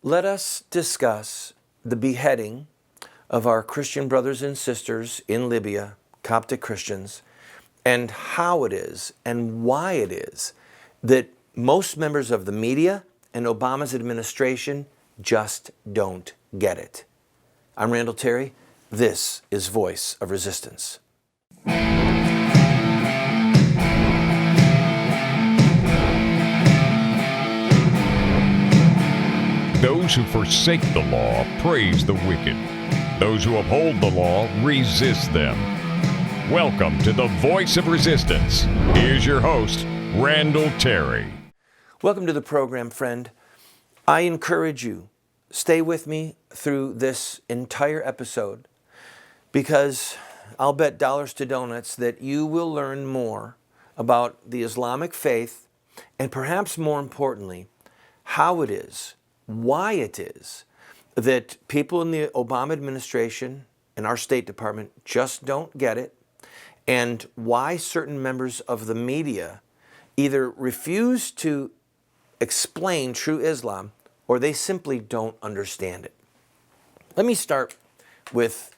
let us discuss the beheading of our Christian brothers and sisters in Libya, Coptic Christians, and how it is and why it is that most members of the media and Obama's administration just don't get it. I'm Randall Terry. This is Voice of Resistance. Those who forsake the law praise the wicked. Those who uphold the law resist them. Welcome to the Voice of Resistance. Here's your host, Randall Terry. Welcome to the program, friend. I encourage you, stay with me through this entire episode because I'll bet dollars to donuts that you will learn more about the Islamic faith and perhaps more importantly, how it is, why it is that people in the Obama administration and our State Department just don't get it, and why certain members of the media either refuse to explain true Islam or they simply don't understand it. Let me start with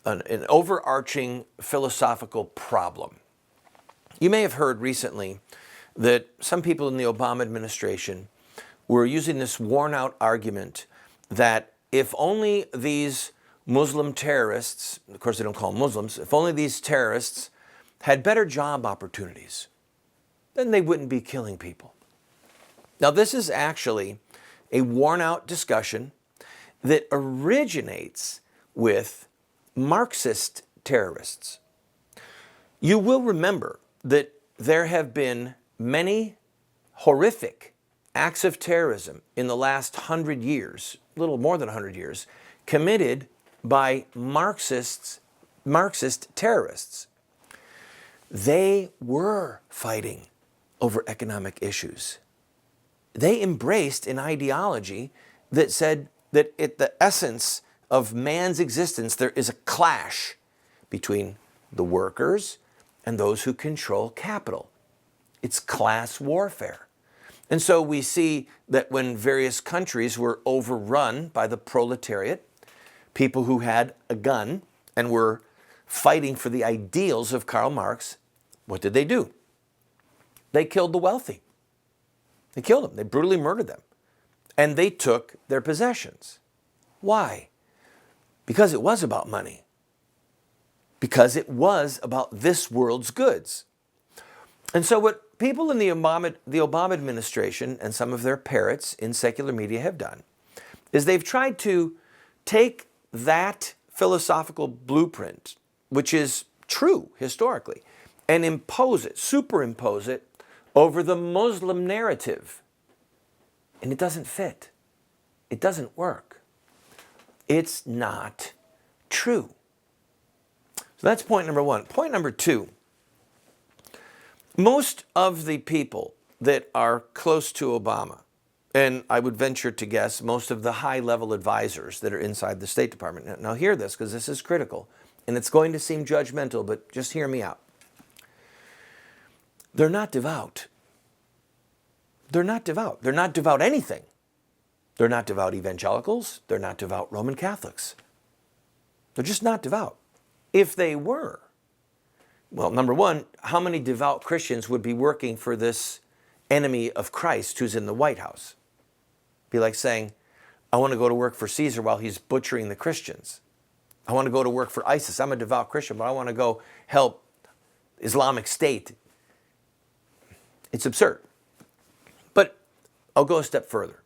an overarching philosophical problem. You may have heard recently that some people in the Obama administration were using this worn-out argument that if only these Muslim terrorists, of course they don't call them Muslims, if only these terrorists had better job opportunities, then they wouldn't be killing people. Now this is actually a worn-out discussion that originates with Marxist terrorists. You will remember that there have been many horrific acts of terrorism in the last 100 years, a little more than 100 years, committed by Marxist terrorists. They were fighting over economic issues. They embraced an ideology that said that at the essence of man's existence, there is a clash between the workers and those who control capital. It's class warfare. And so we see that when various countries were overrun by the proletariat, people who had a gun and were fighting for the ideals of Karl Marx, what did they do? They killed the wealthy. They killed them. They brutally murdered them. And they took their possessions. Why? Because it was about money. Because it was about this world's goods. And so what people in the Obama administration and some of their parrots in secular media have done is they've tried to take that philosophical blueprint, which is true historically, and superimpose it over the Muslim narrative. And it doesn't fit. It doesn't work. It's not true. So that's point number one. Point number two. Most of the people that are close to Obama, and I would venture to guess most of the high-level advisors that are inside the State Department. Now hear this, because this is critical, and it's going to seem judgmental, but just hear me out. They're not devout. They're not devout. They're not devout anything. They're not devout evangelicals. They're not devout Roman Catholics. They're just not devout. If they were, well, number one, how many devout Christians would be working for this enemy of Christ who's in the White House? Be like saying, I want to go to work for Caesar while he's butchering the Christians. I want to go to work for ISIS. I'm a devout Christian, but I want to go help Islamic State. It's absurd. But I'll go a step further.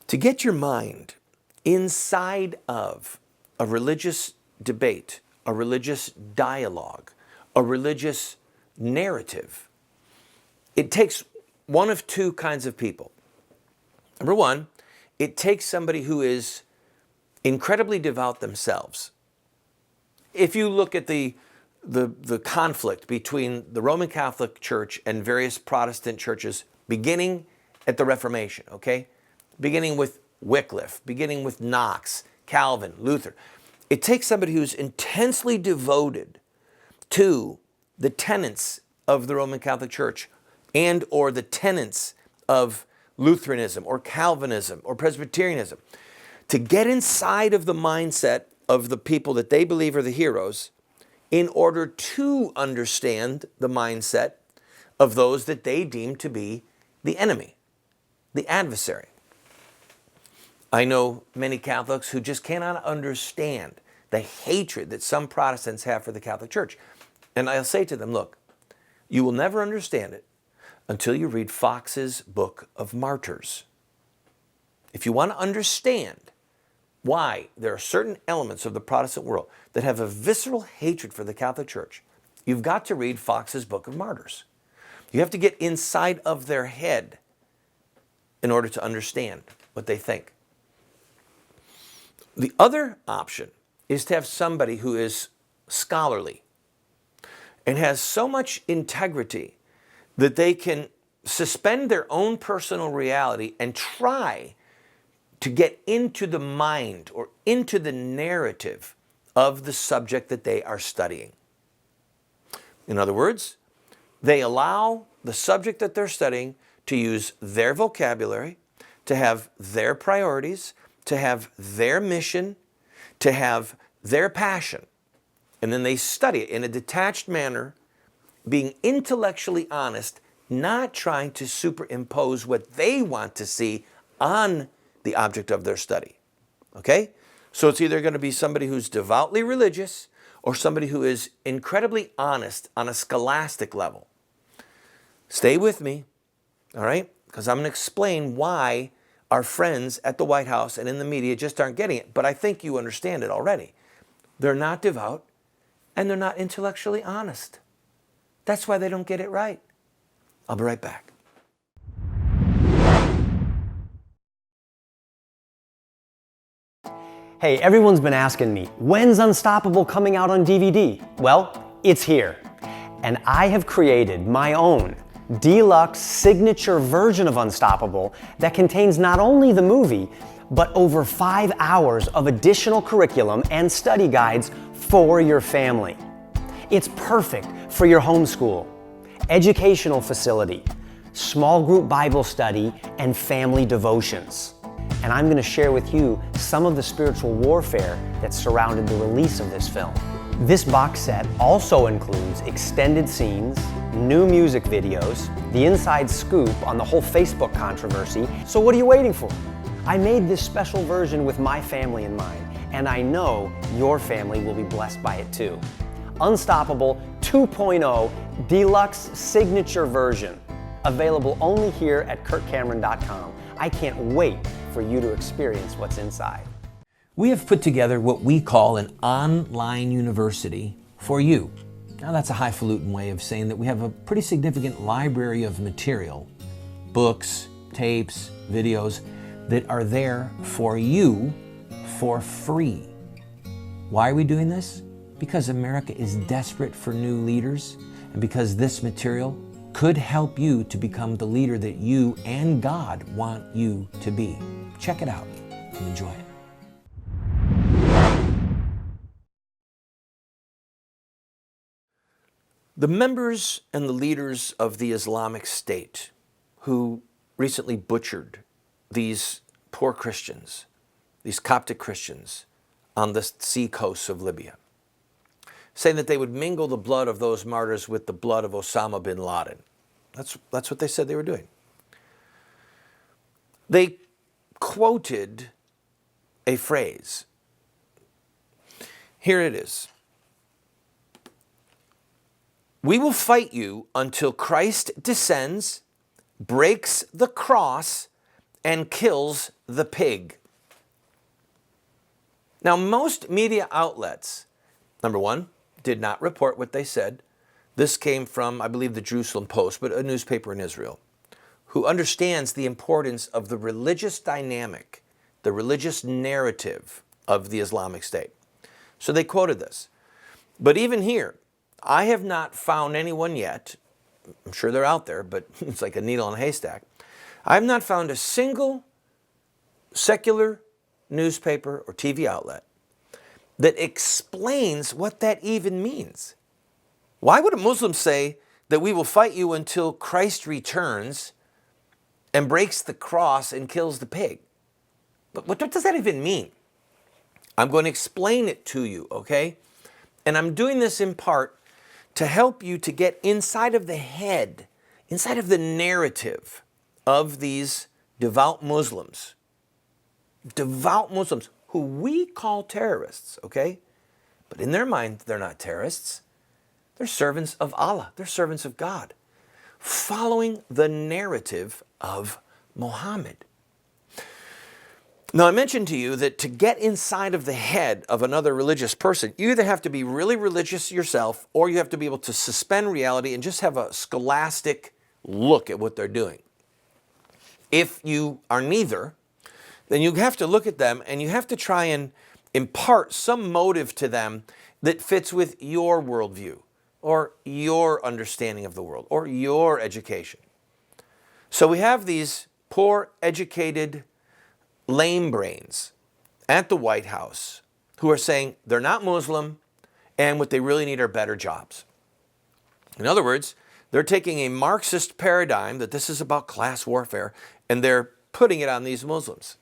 To get your mind inside of a religious debate, a religious dialogue, a religious narrative, it takes one of two kinds of people. Number one, it takes somebody who is incredibly devout themselves. If you look at the conflict between the Roman Catholic Church and various Protestant churches beginning at the Reformation, okay? Beginning with Wycliffe, beginning with Knox, Calvin, Luther. It takes somebody who's intensely devoted to the tenets of the Roman Catholic Church and or the tenets of Lutheranism or Calvinism or Presbyterianism, to get inside of the mindset of the people that they believe are the heroes in order to understand the mindset of those that they deem to be the enemy, the adversary. I know many Catholics who just cannot understand the hatred that some Protestants have for the Catholic Church. And I'll say to them, look, you will never understand it until you read Fox's Book of Martyrs. If you want to understand why there are certain elements of the Protestant world that have a visceral hatred for the Catholic Church, you've got to read Fox's Book of Martyrs. You have to get inside of their head in order to understand what they think. The other option is to have somebody who is scholarly and has so much integrity that they can suspend their own personal reality and try to get into the mind or into the narrative of the subject that they are studying. In other words, they allow the subject that they're studying to use their vocabulary, to have their priorities, to have their mission, to have their passion. And then they study it in a detached manner, being intellectually honest, not trying to superimpose what they want to see on the object of their study. Okay? So it's either going to be somebody who's devoutly religious or somebody who is incredibly honest on a scholastic level. Stay with me, all right? Because I'm going to explain why our friends at the White House and in the media just aren't getting it. But I think you understand it already. They're not devout and they're not intellectually honest. That's why they don't get it right. I'll be right back. Hey, everyone's been asking me, when's Unstoppable coming out on DVD? Well, it's here. And I have created my own deluxe signature version of Unstoppable that contains not only the movie, but over 5 hours of additional curriculum and study guides for your family. It's perfect for your homeschool, educational facility, small group Bible study, and family devotions. And I'm going to share with you some of the spiritual warfare that surrounded the release of this film. This box set also includes extended scenes, new music videos, the inside scoop on the whole Facebook controversy. So what are you waiting for? I made this special version with my family in mind, and I know your family will be blessed by it too. Unstoppable 2.0 Deluxe Signature Version, available only here at KirkCameron.com. I can't wait for you to experience what's inside. We have put together what we call an online university for you. Now that's a highfalutin way of saying that we have a pretty significant library of material, books, tapes, videos that are there for you for free. Why are we doing this? Because America is desperate for new leaders, and because this material could help you to become the leader that you and God want you to be. Check it out and enjoy it. The members and the leaders of the Islamic State who recently butchered these poor Christians, these Coptic Christians on the sea coasts of Libya, saying that they would mingle the blood of those martyrs with the blood of Osama bin Laden. That's what they said they were doing. They quoted a phrase. Here it is. We will fight you until Christ descends, breaks the cross, and kills the pig. Now, most media outlets, number one, did not report what they said. This came from, I believe, the Jerusalem Post, but a newspaper in Israel, who understands the importance of the religious dynamic, the religious narrative of the Islamic State. So they quoted this. But even here, I have not found anyone yet, I'm sure they're out there, but it's like a needle in a haystack. I have not found a single secular newspaper or TV outlet that explains what that even means. Why would a Muslim say that we will fight you until Christ returns and breaks the cross and kills the pig. But what does that even mean? I'm going to explain it to you, okay? And I'm doing this in part to help you to get inside of the head, inside of the narrative of these devout Muslims who we call terrorists, okay? But in their mind, they're not terrorists. They're servants of Allah. They're servants of God, following the narrative of Muhammad. Now, I mentioned to you that to get inside of the head of another religious person, you either have to be really religious yourself, or you have to be able to suspend reality and just have a scholastic look at what they're doing. If you are neither, then you have to look at them and you have to try and impart some motive to them that fits with your worldview or your understanding of the world or your education. So we have these poor, educated, lame brains at the White House who are saying they're not Muslim and what they really need are better jobs. In other words, they're taking a Marxist paradigm that this is about class warfare and they're putting it on these Muslims.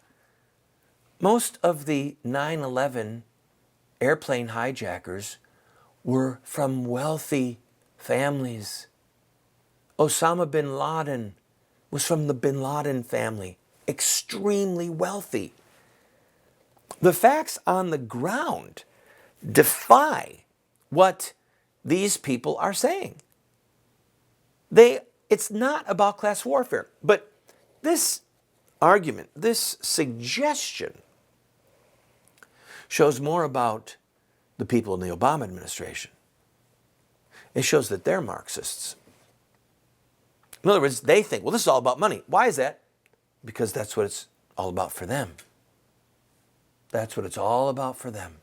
Most of the 9/11 airplane hijackers were from wealthy families. Osama bin Laden was from the bin Laden family, extremely wealthy. The facts on the ground defy what these people are saying. It's not about class warfare, but this argument, this suggestion, shows more about the people in the Obama administration. It shows that they're Marxists. In other words, they think, well, this is all about money. Why is that? Because that's what it's all about for them. That's what it's all about for them.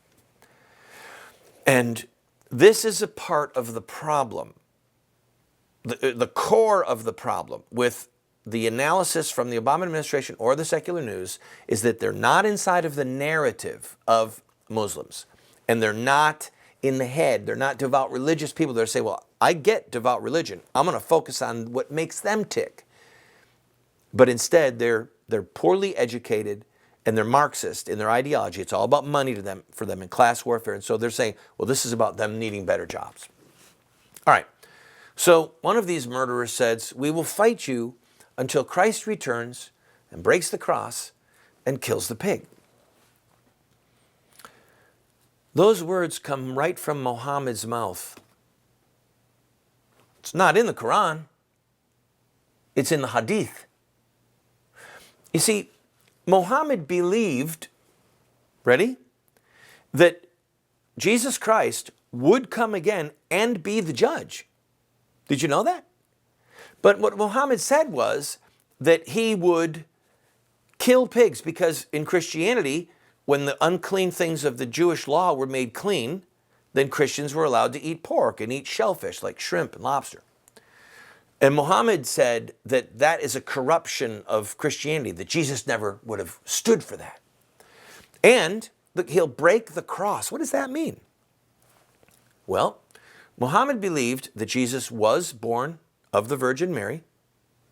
And this is a part of the problem, the core of the problem with the analysis from the Obama administration or the secular news is that they're not inside of the narrative of Muslims. And they're not in the head. They're not devout religious people that say, well, I get devout religion. I'm going to focus on what makes them tick. But instead, they're poorly educated and they're Marxist in their ideology. It's all about money for them in class warfare. And so they're saying, well, this is about them needing better jobs. All right. So one of these murderers says, we will fight you until Christ returns and breaks the cross and kills the pig. Those words come right from Muhammad's mouth. It's not in the Quran. It's in the Hadith. You see, Muhammad believed, ready, that Jesus Christ would come again and be the judge. Did you know that? But what Muhammad said was that he would kill pigs because in Christianity, when the unclean things of the Jewish law were made clean, then Christians were allowed to eat pork and eat shellfish like shrimp and lobster. And Muhammad said that that is a corruption of Christianity, that Jesus never would have stood for that. And look, he'll break the cross. What does that mean? Well, Muhammad believed that Jesus was born of the Virgin Mary,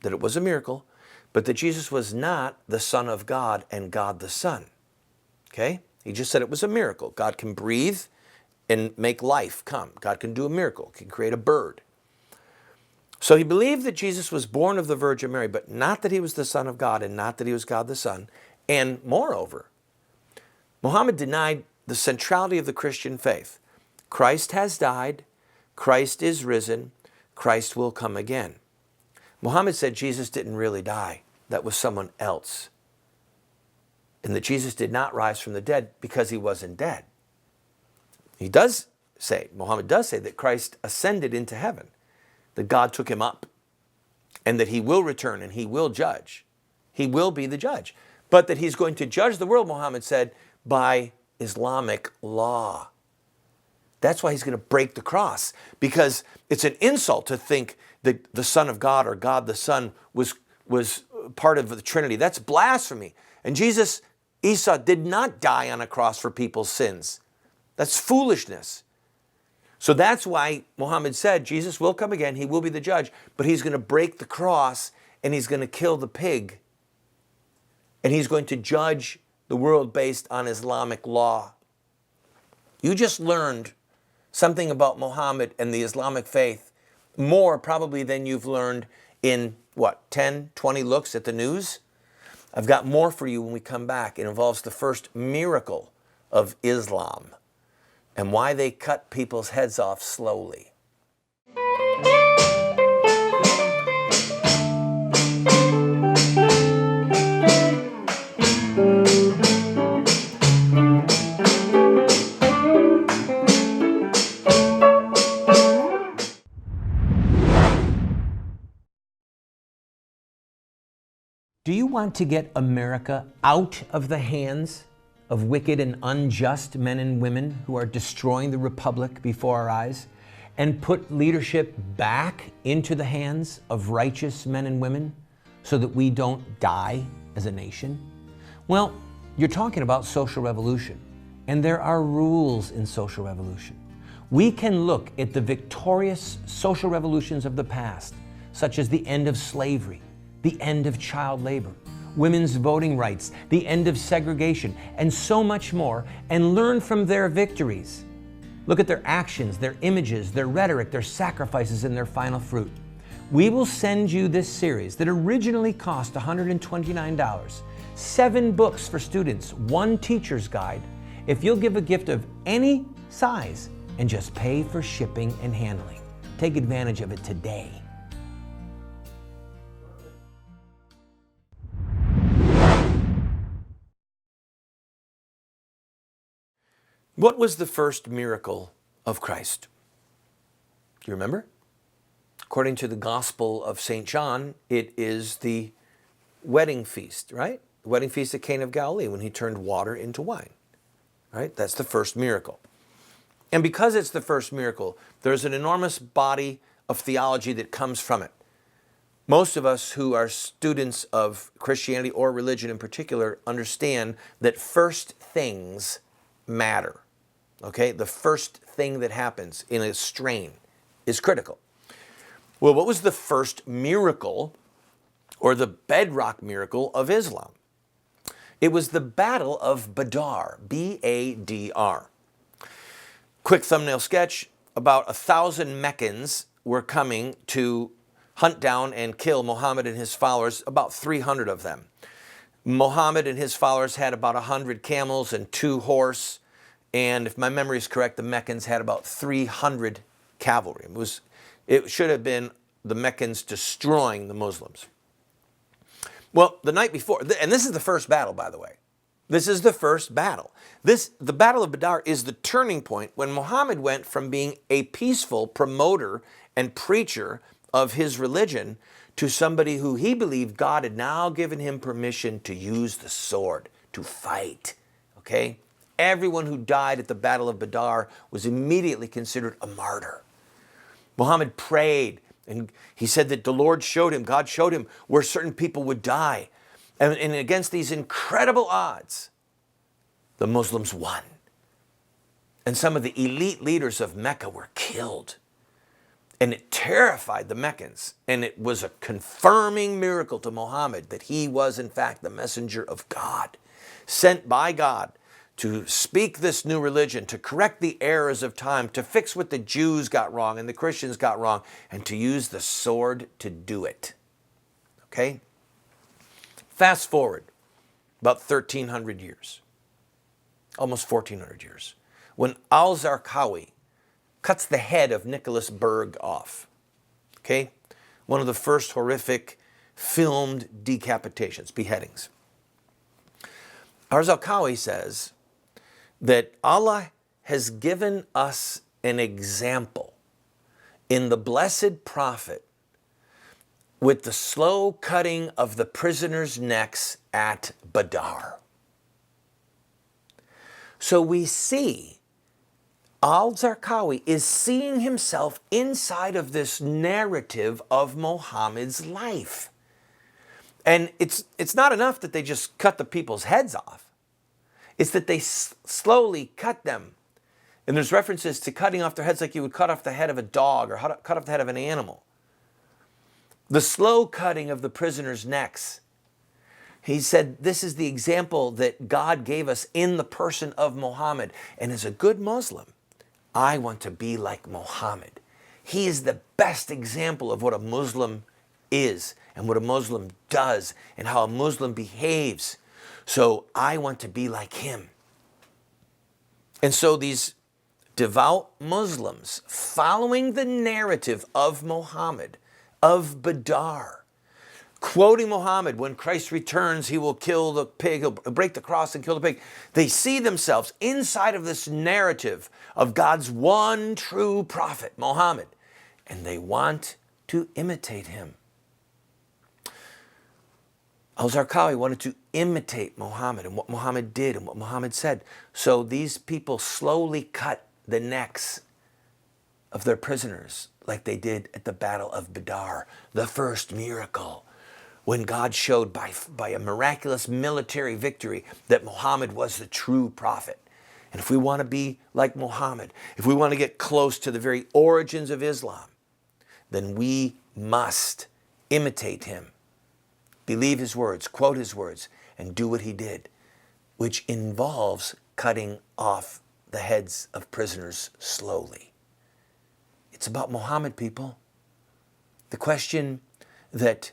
that it was a miracle, but that Jesus was not the Son of God and God the Son. Okay? He just said it was a miracle. God can breathe and make life come. God can do a miracle, can create a bird. So he believed that Jesus was born of the Virgin Mary, but not that he was the Son of God and not that he was God the Son. And moreover, Muhammad denied the centrality of the Christian faith. Christ has died. Christ is risen. Christ will come again. Muhammad said Jesus didn't really die. That was someone else. And that Jesus did not rise from the dead because he wasn't dead. Muhammad does say that Christ ascended into heaven, that God took him up, and that he will return and he will judge. He will be the judge. But that he's going to judge the world, Muhammad said, by Islamic law. That's why he's going to break the cross, because it's an insult to think that the Son of God or God the Son was part of the Trinity. That's blasphemy. And Jesus, Isa, did not die on a cross for people's sins. That's foolishness. So that's why Muhammad said Jesus will come again, he will be the judge, but he's going to break the cross and he's going to kill the pig. And he's going to judge the world based on Islamic law. You just learned something about Muhammad and the Islamic faith, more probably than you've learned in, 10, 20 looks at the news? I've got more for you when we come back. It involves the first miracle of Islam and why they cut people's heads off slowly. Do you want to get America out of the hands of wicked and unjust men and women who are destroying the republic before our eyes, and put leadership back into the hands of righteous men and women so that we don't die as a nation? Well, you're talking about social revolution, and there are rules in social revolution. We can look at the victorious social revolutions of the past, such as the end of slavery, the end of child labor, women's voting rights, the end of segregation, and so much more, and learn from their victories. Look at their actions, their images, their rhetoric, their sacrifices, and their final fruit. We will send you this series that originally cost $129, 7 books for students, 1 teacher's guide, if you'll give a gift of any size and just pay for shipping and handling. Take advantage of it today. What was the first miracle of Christ? Do you remember? According to the Gospel of St. John, it is the wedding feast, right? The wedding feast at Cana of Galilee when he turned water into wine, right? That's the first miracle. And because it's the first miracle, there's an enormous body of theology that comes from it. Most of us who are students of Christianity or religion in particular understand that first things matter. Okay, the first thing that happens in a strain is critical. Well, what was the first miracle or the bedrock miracle of Islam? It was the Battle of Badar, B-A-D-R. Quick thumbnail sketch, about 1,000 Meccans were coming to hunt down and kill Muhammad and his followers, about 300 of them. Muhammad and his followers had about 100 camels and 2 horse. And if my memory is correct, the Meccans had about 300 cavalry. It should have been the Meccans destroying the Muslims. Well, the night before, and this is the first battle, by the way. This is the first battle. The Battle of Badar is the turning point when Muhammad went from being a peaceful promoter and preacher of his religion to somebody who he believed God had now given him permission to use the sword, to fight, okay? Everyone who died at the Battle of Badar was immediately considered a martyr. Muhammad prayed, and he said that the Lord showed him, God showed him where certain people would die. And against these incredible odds, the Muslims won. And some of the elite leaders of Mecca were killed. And it terrified the Meccans. And it was a confirming miracle to Muhammad that he was, in fact, the messenger of God, sent by God to speak this new religion, to correct the errors of time, to fix what the Jews got wrong and the Christians got wrong, and to use the sword to do it. Okay? Fast forward about 1,300 years, almost 1,400 years, when al-Zarqawi cuts the head of Nicholas Berg off. Okay? One of the first horrific filmed decapitations, beheadings. Al-Zarqawi says that Allah has given us an example in the blessed prophet with the slow cutting of the prisoners' necks at Badar. So we see al-Zarqawi is seeing himself inside of this narrative of Muhammad's life. And it's not enough that they just cut the people's heads off. It's that they slowly cut them. And there's references to cutting off their heads like you would cut off the head of a dog or cut off the head of an animal. the slow cutting of the prisoners' necks. He said, this is the example that God gave us in the person of Muhammad. And as a good Muslim, I want to be like Muhammad. He is the best example of what a Muslim is and what a Muslim does and how a Muslim behaves. So I want to be like him. And so these devout Muslims, following the narrative of Muhammad, of Badar, quoting Muhammad, when Christ returns, he will kill the pig, he'll break the cross and kill the pig. They see themselves inside of this narrative of God's one true prophet, Muhammad, and they want to imitate him. Al-Zarqawi wanted to imitate Muhammad and what Muhammad did and what Muhammad said. So these people slowly cut the necks of their prisoners like they did at the Battle of Badar, the first miracle, when God showed by a miraculous military victory that Muhammad was the true prophet. And if we want to be like Muhammad, if we want to get close to the very origins of Islam, then we must imitate him, believe his words, quote his words, and do what he did, which involves cutting off the heads of prisoners slowly. It's about Muhammad, people. The question that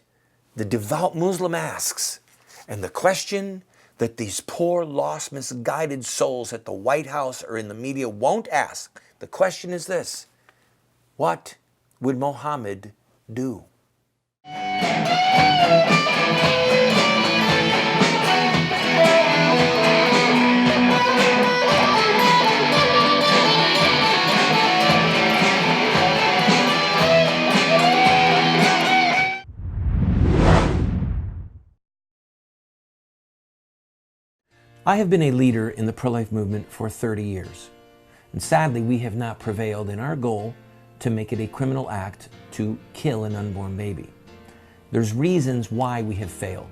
the devout Muslim asks, and the question that these poor, lost, misguided souls at the White House or in the media won't ask, the question is this: what would Muhammad do? I have been a leader in the pro-life movement for 30 years, and sadly we have not prevailed in our goal to make it a criminal act to kill an unborn baby. There's reasons why we have failed.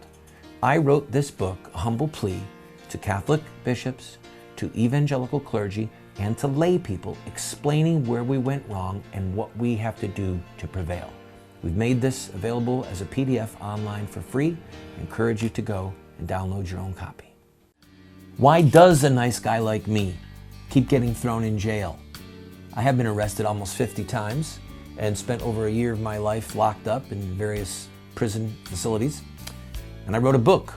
I wrote this book, A Humble Plea, to Catholic bishops, to evangelical clergy, and to lay people, explaining where we went wrong and what we have to do to prevail. We've made this available as a PDF online for free. I encourage you to go and download your own copy. Why does a nice guy like me keep getting thrown in jail? I have been arrested almost 50 times and spent over a year of my life locked up in various prison facilities. And I wrote a book,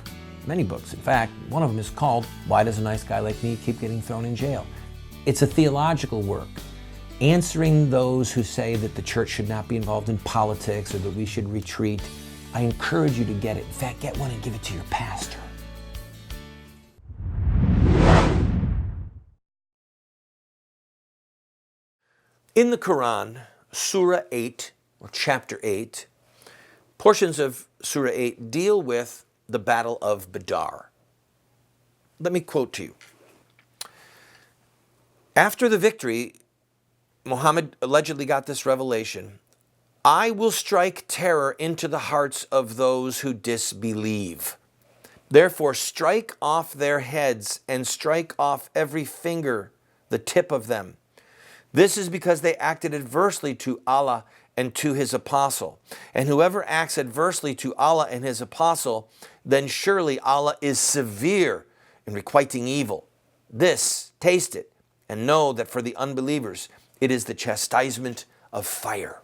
many books. In fact, one of them is called Why Does a Nice Guy Like Me Keep Getting Thrown in Jail? It's a theological work, answering those who say that the church should not be involved in politics or that we should retreat. I encourage you to get it. In fact, get one and give it to your pastor. In the Quran, Surah 8, or chapter 8, portions of Surah 8 deal with the Battle of Badar. Let me quote to you. After the victory, Muhammad allegedly got this revelation: I will strike terror into the hearts of those who disbelieve. Therefore, strike off their heads and strike off every finger, the tip of them. This is because they acted adversely to Allah and to his apostle. And whoever acts adversely to Allah and his apostle, then surely Allah is severe in requiting evil. This, taste it, and know that for the unbelievers, it is the chastisement of fire.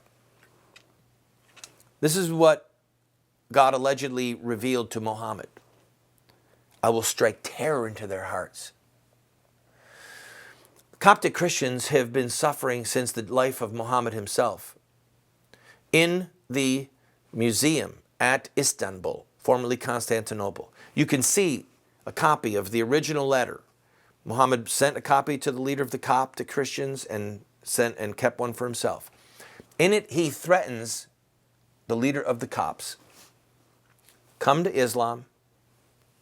This is what God allegedly revealed to Muhammad. I will strike terror into their hearts. Coptic Christians have been suffering since the life of Muhammad himself. In the museum at Istanbul, formerly Constantinople, you can see a copy of the original letter. Muhammad sent a copy to the leader of the Coptic Christians and kept one for himself. In it, he threatens the leader of the Copts: come to Islam,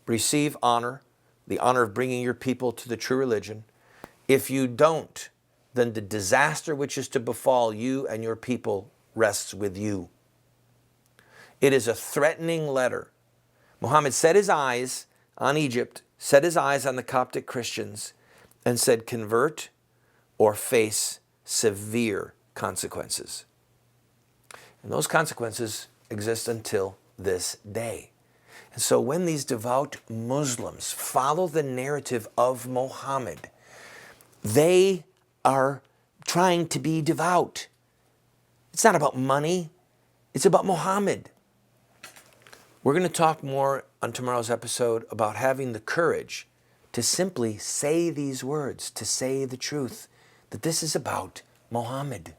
receive honor, the honor of bringing your people to the true religion. If you don't, then the disaster which is to befall you and your people rests with you. It is a threatening letter. Muhammad set his eyes on Egypt, set his eyes on the Coptic Christians, and said, convert or face severe consequences. And those consequences exists until this day. And so when these devout Muslims follow the narrative of Muhammad, they are trying to be devout. It's not about money. It's about Muhammad. We're going to talk more on tomorrow's episode about having the courage to simply say these words, to say the truth, that this is about Muhammad.